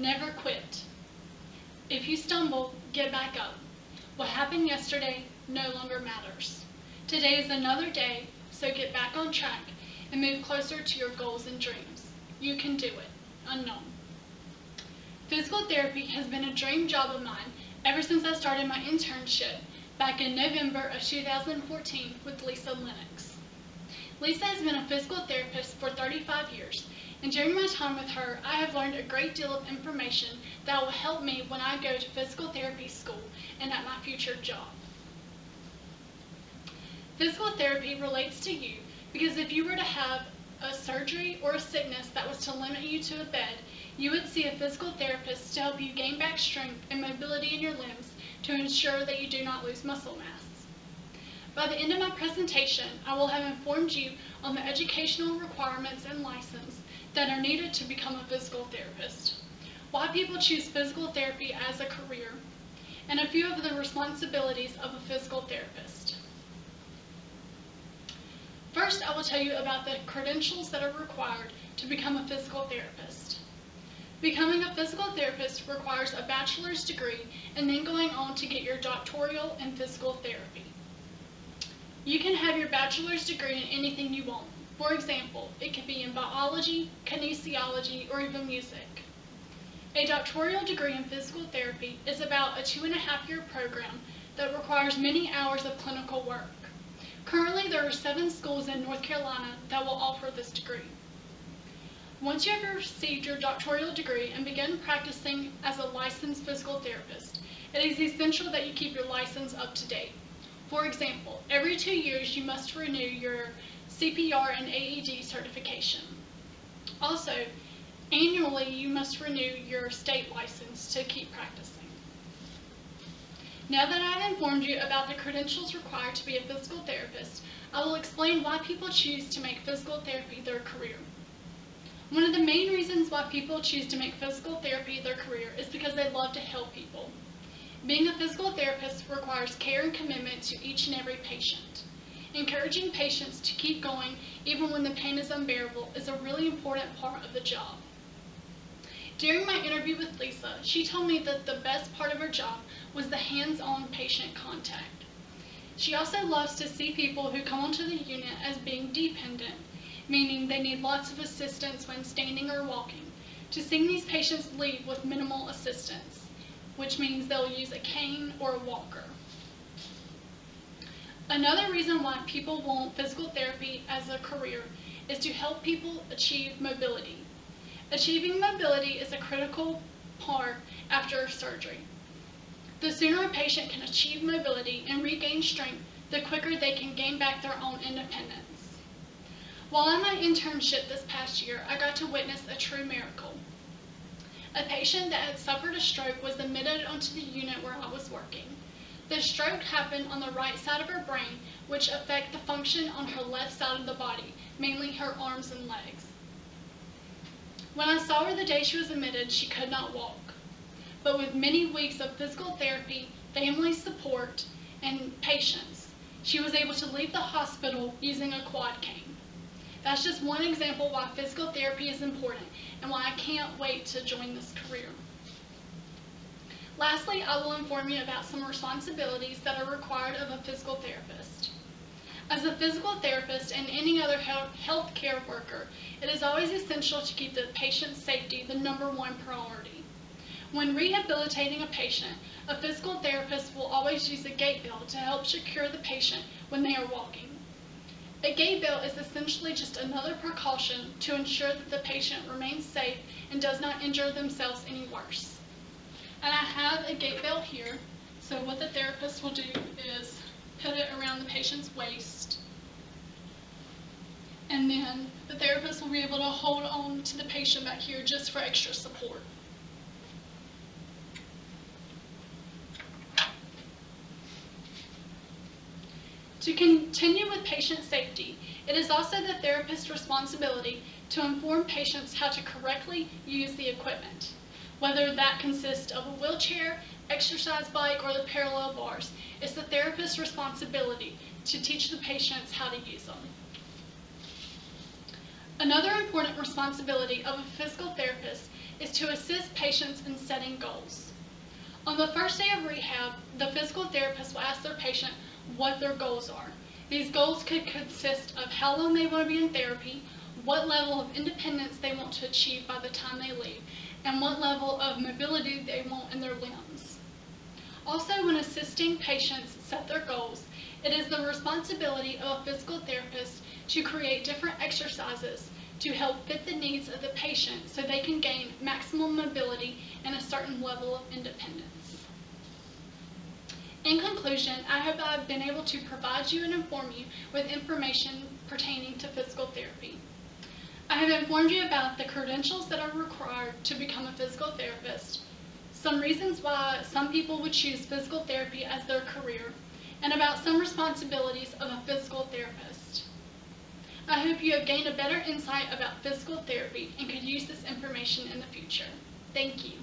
Never quit. If you stumble, get back up. What happened yesterday no longer matters. Today is another day, so get back on track and move closer to your goals and dreams. You can do it. Unknown. Physical therapy has been a dream job of mine ever since I started my internship back in November of 2014 with Lisa Lennox. Lisa has been a physical therapist for 35 years, and during my time with her, I have learned a great deal of information that will help me when I go to physical therapy school and at my future job. Physical therapy relates to you because if you were to have a surgery or a sickness that was to limit you to a bed, you would see a physical therapist to help you gain back strength and mobility in your limbs to ensure that you do not lose muscle mass. By the end of my presentation, I will have informed you on the educational requirements and license that are needed to become a physical therapist, why people choose physical therapy as a career, and a few of the responsibilities of a physical therapist. First, I will tell you about the credentials that are required to become a physical therapist. Becoming a physical therapist requires a bachelor's degree and then going on to get your doctoral in physical therapy. You can have your bachelor's degree in anything you want. For example, it could be in biology, kinesiology, or even music. A doctoral degree in physical therapy is about a 2.5-year program that requires many hours of clinical work. Currently, there are 7 schools in North Carolina that will offer this degree. Once you have received your doctoral degree and begin practicing as a licensed physical therapist, it is essential that you keep your license up to date. For example, every 2 years you must renew your CPR and AED certification. Also, annually you must renew your state license to keep practicing. Now that I have informed you about the credentials required to be a physical therapist, I will explain why people choose to make physical therapy their career. One of the main reasons why people choose to make physical therapy their career is because they love to help people. Being a physical therapist requires care and commitment to each and every patient. Encouraging patients to keep going even when the pain is unbearable is a really important part of the job. During my interview with Lisa, she told me that the best part of her job was the hands-on patient contact. She also loves to see people who come onto the unit as being dependent, meaning they need lots of assistance when standing or walking, to seeing these patients leave with minimal assistance, which means they'll use a cane or a walker. Another reason why people want physical therapy as a career is to help people achieve mobility. Achieving mobility is a critical part after surgery. The sooner a patient can achieve mobility and regain strength, the quicker they can gain back their own independence. While on my internship this past year, I got to witness a true miracle. A patient that had suffered a stroke was admitted onto the unit where I was working. The stroke happened on the right side of her brain, which affected the function on her left side of the body, mainly her arms and legs. When I saw her the day she was admitted, she could not walk. But with many weeks of physical therapy, family support, and patience, she was able to leave the hospital using a quad cane. That's just one example why physical therapy is important and why I can't wait to join this career. Lastly, I will inform you about some responsibilities that are required of a physical therapist. As a physical therapist and any other health care worker, it is always essential to keep the patient's safety the #1 priority. When rehabilitating a patient, a physical therapist will always use a gait belt to help secure the patient when they are walking. A gait belt is essentially just another precaution to ensure that the patient remains safe and does not injure themselves any worse. And I have a gait belt here, so what the therapist will do is put it around the patient's waist, and then the therapist will be able to hold on to the patient back here just for extra support. To continue with patient safety, it is also the therapist's responsibility to inform patients how to correctly use the equipment. Whether that consists of a wheelchair, exercise bike, or the parallel bars, it's the therapist's responsibility to teach the patients how to use them. Another important responsibility of a physical therapist is to assist patients in setting goals. On the first day of rehab, the physical therapist will ask their patient what their goals are. These goals could consist of how long they want to be in therapy, what level of independence they want to achieve by the time they leave, and what level of mobility they want in their limbs. Also, when assisting patients set their goals, it is the responsibility of a physical therapist to create different exercises to help fit the needs of the patient so they can gain maximum mobility and a certain level of independence. In conclusion, I hope I have been able to provide you and inform you with information pertaining to physical therapy. I have informed you about the credentials that are required to become a physical therapist, some reasons why some people would choose physical therapy as their career, and about some responsibilities of a physical therapist. I hope you have gained a better insight about physical therapy and could use this information in the future. Thank you.